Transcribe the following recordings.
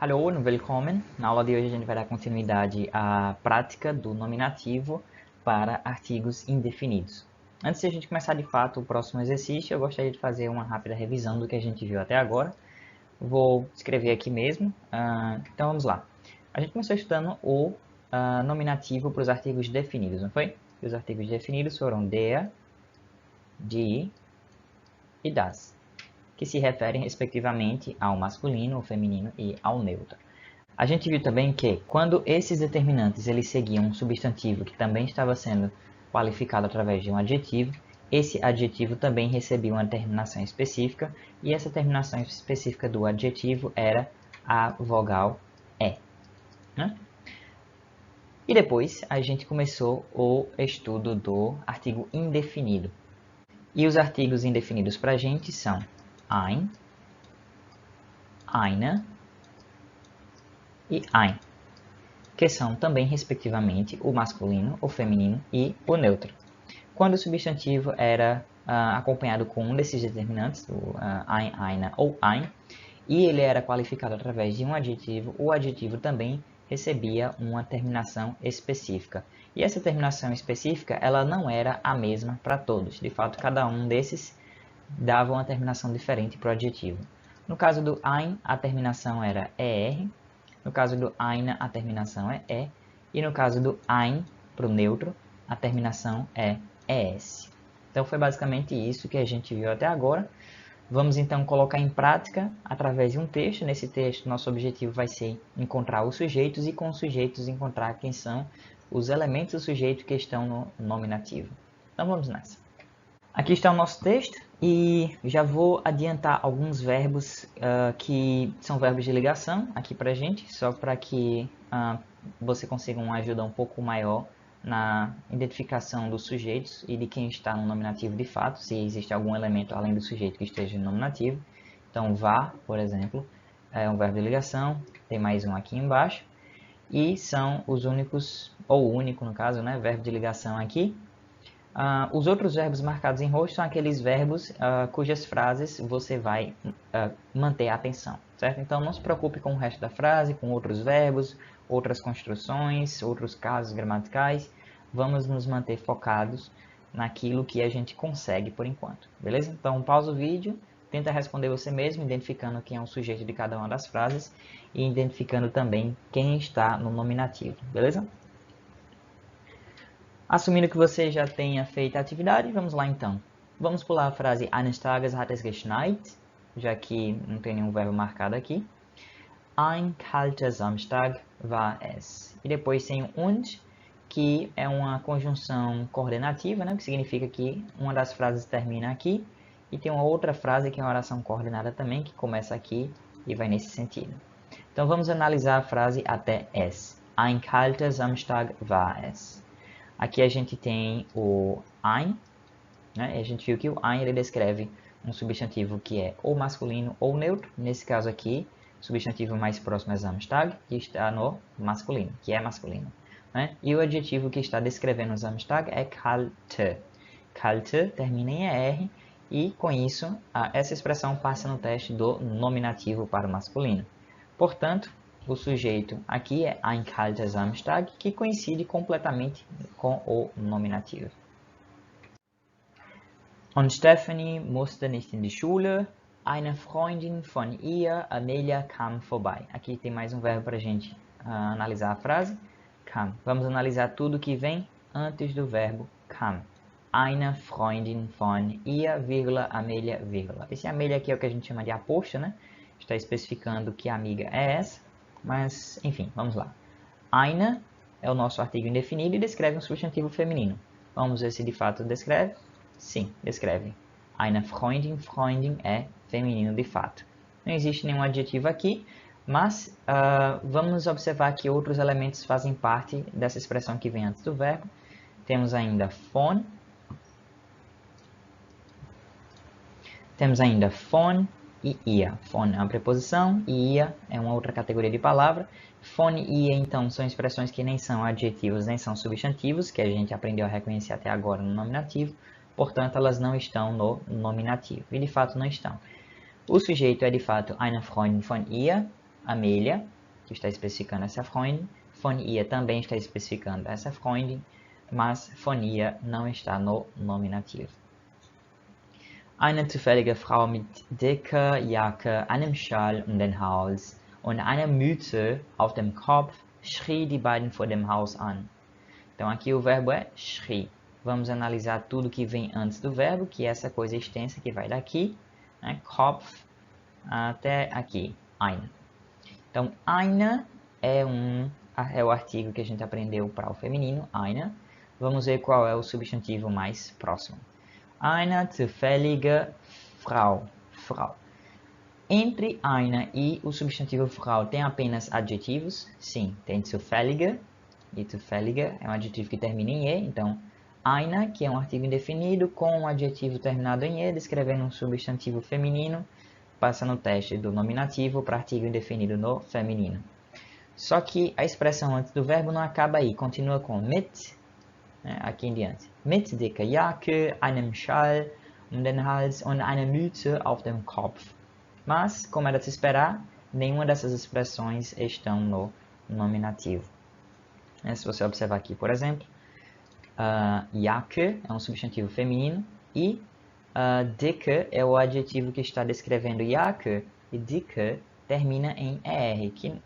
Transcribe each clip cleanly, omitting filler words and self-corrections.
Hallo und willkommen! Na aula de hoje a gente vai dar continuidade à prática do nominativo para artigos indefinidos. Antes de a gente começar de fato o próximo exercício, eu gostaria de fazer uma rápida revisão do que a gente viu até agora. Vou escrever aqui mesmo. Então vamos lá. A gente começou estudando o nominativo para os artigos definidos, não foi? E os artigos definidos foram der, die e das, que se referem respectivamente ao masculino, ao feminino e ao neutro. A gente viu também que quando esses determinantes eles seguiam um substantivo que também estava sendo qualificado através de um adjetivo, esse adjetivo também recebia uma terminação específica e essa terminação específica do adjetivo era a vogal E. Né? E depois a gente começou o estudo do artigo indefinido. E os artigos indefinidos para a gente são ein, eine e ein, que são também, respectivamente, o masculino, o feminino e o neutro. Quando o substantivo era acompanhado com um desses determinantes, o ein, eine ou ein, e ele era qualificado através de um adjetivo, o adjetivo também recebia uma terminação específica. E essa terminação específica, ela não era a mesma para todos. De fato, cada um desses dava uma terminação diferente para o adjetivo. No caso do ein, a terminação era ER. No caso do eine, a terminação é E. E no caso do ein, para o neutro, a terminação é ES. Então, foi basicamente isso que a gente viu até agora. Vamos, então, colocar em prática através de um texto. Nesse texto, nosso objetivo vai ser encontrar os sujeitos e, com os sujeitos, encontrar quem são os elementos do sujeito que estão no nominativo. Então, vamos nessa. Aqui está o nosso texto e já vou adiantar alguns verbos que são verbos de ligação aqui para a gente, só para que você consiga uma ajuda um pouco maior na identificação dos sujeitos e de quem está no nominativo de fato, se existe algum elemento além do sujeito que esteja no nominativo. Então, war, por exemplo, é um verbo de ligação, tem mais um aqui embaixo, e são os únicos, ou o único no caso, né, verbo de ligação aqui. Os outros verbos marcados em roxo são aqueles verbos cujas frases você vai manter a atenção, certo? Então, não se preocupe com o resto da frase, com outros verbos, outras construções, outros casos gramaticais. Vamos nos manter focados naquilo que a gente consegue por enquanto, beleza? Então, pausa o vídeo, tenta responder você mesmo, identificando quem é o sujeito de cada uma das frases e identificando também quem está no nominativo, beleza? Assumindo que você já tenha feito a atividade, vamos lá então. Vamos pular a frase Eines Tages hat es geschneit, já que não tem nenhum verbo marcado aqui. Ein kalter Samstag war es. E depois tem o und, que é uma conjunção coordenativa, né? Que significa que uma das frases termina aqui. E tem uma outra frase que é uma oração coordenada também, que começa aqui e vai nesse sentido. Então vamos analisar a frase até es. Ein kalter Samstag war es. Aqui a gente tem o ein, né? A gente viu que o ein ele descreve um substantivo que é ou masculino ou neutro. Nesse caso aqui, o substantivo mais próximo é Samstag, que está no masculino, que é masculino. Né? E o adjetivo que está descrevendo o Samstag é kalte. Kalte termina em ER e, com isso, essa expressão passa no teste do nominativo para o masculino. Portanto, o sujeito aqui é ein kalter Samstag, que coincide completamente com o nominativo. Und Stephanie musste nicht in die Schule. Eine Freundin von ihr, Amelia, kam vorbei. Aqui tem mais um verbo para a gente analisar a frase. Kam. Vamos analisar tudo que vem antes do verbo kam. Eine Freundin von ihr, vírgula, Amelia, vírgula. Esse Amelia aqui é o que a gente chama de aposto, né? Está especificando que a amiga é essa. Mas, enfim, vamos lá. Eine é o nosso artigo indefinido e descreve um substantivo feminino. Vamos ver se de fato descreve. Sim, descreve. Eine Freundin, Freundin é feminino de fato. Não existe nenhum adjetivo aqui, mas vamos observar que outros elementos fazem parte dessa expressão que vem antes do verbo. Temos ainda von. Temos ainda von e ia. Von é uma preposição e ia é uma outra categoria de palavra. Von e ia, então, são expressões que nem são adjetivos nem são substantivos, que a gente aprendeu a reconhecer até agora no nominativo. Portanto, elas não estão no nominativo. E, de fato, não estão. O sujeito é, de fato, eine Freundin von ihr. Amelia, que está especificando essa Freundin. Von ihr também está especificando essa Freundin, mas von ihr não está no nominativo. Eine zufällige Frau mit dicker Jacke, einem Schal um den Hals und einer Mütze auf dem Kopf schrie die beiden vor dem Haus an. Então aqui o verbo é schrie. Vamos analisar tudo que vem antes do verbo, que é essa coisa extensa que vai daqui, né, Kopf, até aqui, eine. Então, eine é o artigo que a gente aprendeu para o feminino, eine. Vamos ver qual é o substantivo mais próximo. Eine zufällige Frau, Frau. Entre eine e o substantivo Frau tem apenas adjetivos? Sim, tem zufällige, e zufällige é um adjetivo que termina em E, então eine, que é um artigo indefinido com um adjetivo terminado em E, descrevendo um substantivo feminino, passa no teste do nominativo para artigo indefinido no feminino. Só que a expressão antes do verbo não acaba aí, continua com mit, né, aqui em diante. Mit dicker Jacke, einem Schal um den Hals und einer Mütze auf dem Kopf. Mas, como era de se esperar, nenhuma dessas expressões estão no nominativo. Se você observar aqui, por exemplo, Jacke é um substantivo feminino e dicke é o adjetivo que está descrevendo Jacke, e dicke termina em ER, que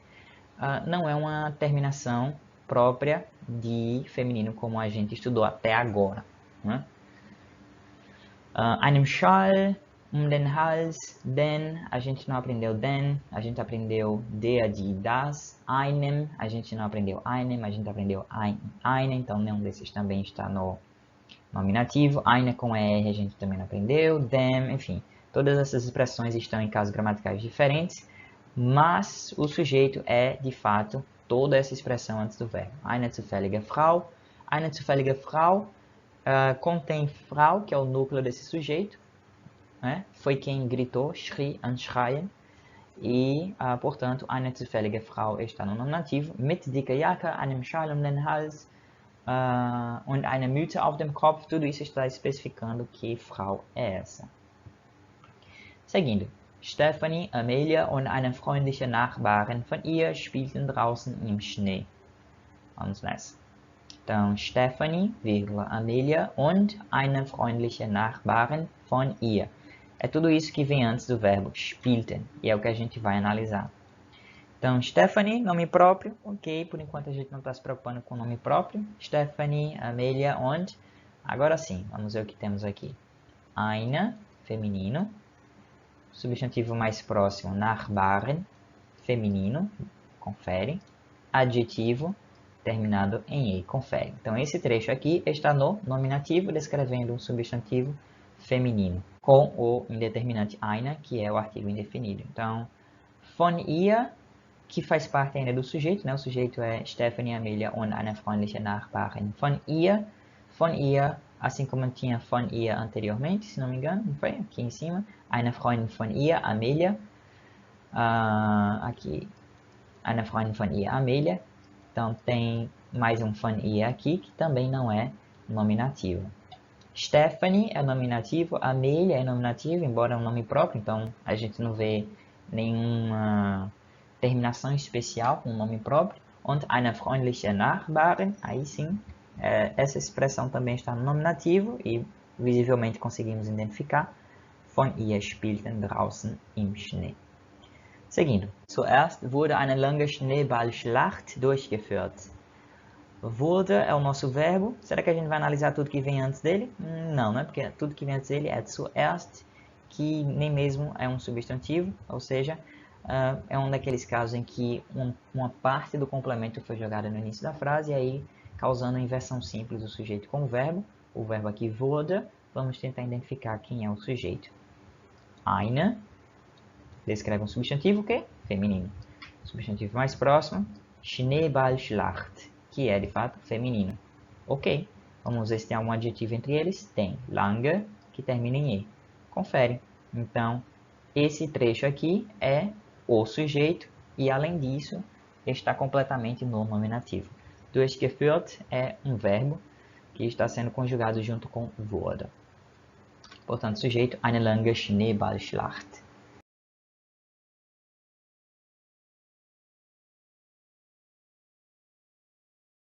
não é uma terminação própria de feminino como a gente estudou até agora. Né? Einem Schal um den Hals, den, a gente não aprendeu den, a gente aprendeu der, die, das, einem, a gente não aprendeu einem, a gente aprendeu eine, então nenhum desses também está no nominativo. Eine com ER a gente também não aprendeu, dem, enfim, todas essas expressões estão em casos gramaticais diferentes, mas o sujeito é, de fato, toda essa expressão antes do verbo. Eine zufällige Frau. Eine zufällige Frau contém Frau, que é o núcleo desse sujeito, né? Foi quem gritou, schrie, anschreien, e, portanto, eine zufällige Frau está no nominativo, mit dicker Jacke, einem Schal um den Hals und einer Mütze auf dem Kopf, tudo isso está especificando que Frau é essa. Seguindo, Stephanie, Amelia und eine freundliche Nachbarin von ihr spielten draußen im Schnee. Vamos nessa. Então, Stephanie, Amelia und eine freundliche Nachbarin von ihr. É tudo isso que vem antes do verbo spielten, e é o que a gente vai analisar. Então, Stephanie, nome próprio, ok, por enquanto a gente não está se preocupando com o nome próprio. Stephanie, Amelia und, agora sim, vamos ver o que temos aqui. Eine, feminino, substantivo mais próximo, Nachbarin, feminino, confere, adjetivo, terminado em E, confere. Então, esse trecho aqui está no nominativo, descrevendo um substantivo feminino, com o indeterminante eine, que é o artigo indefinido. Então, von ihr, que faz parte ainda do sujeito, né? O sujeito é Stephanie, Amelia und eine freundliche Nachbarin von ihr. Von ihr, assim como tinha von ihr anteriormente, se não me engano, não foi? Aqui em cima, eine Freundin von ihr, Amelia. Aqui, eine Freundin von ihr, Amelia. Então, tem mais um von ihr aqui, que também não é nominativo. Stephanie é nominativo, Amelia é nominativo, embora é um nome próprio, então a gente não vê nenhuma terminação especial com o nome próprio. Und eine freundliche Nachbarin, aí sim, essa expressão também está no nominativo e visivelmente conseguimos identificar. Von ihr spielten draußen im Schnee. Seguindo. Zuerst wurde eine lange Schneeballschlacht durchgeführt. Wurde é o nosso verbo. Será que a gente vai analisar tudo que vem antes dele? Não, né? Porque tudo que vem antes dele é zuerst, que nem mesmo é um substantivo, ou seja, é um daqueles casos em que uma parte do complemento foi jogada no início da frase, e aí causando a inversão simples do sujeito com o verbo aqui wurde. Vamos tentar identificar quem é o sujeito. Eine descreve um substantivo que é feminino. Substantivo mais próximo, Schneeballschlacht, que é de fato feminino. Ok, vamos ver se tem algum adjetivo entre eles. Tem lange, que termina em E. Confere. Então, esse trecho aqui é o sujeito e, além disso, está completamente no nominativo. Durchgeführt é um verbo que está sendo conjugado junto com wurde. Portanto, sujeito, eine lange Schneeballschlacht.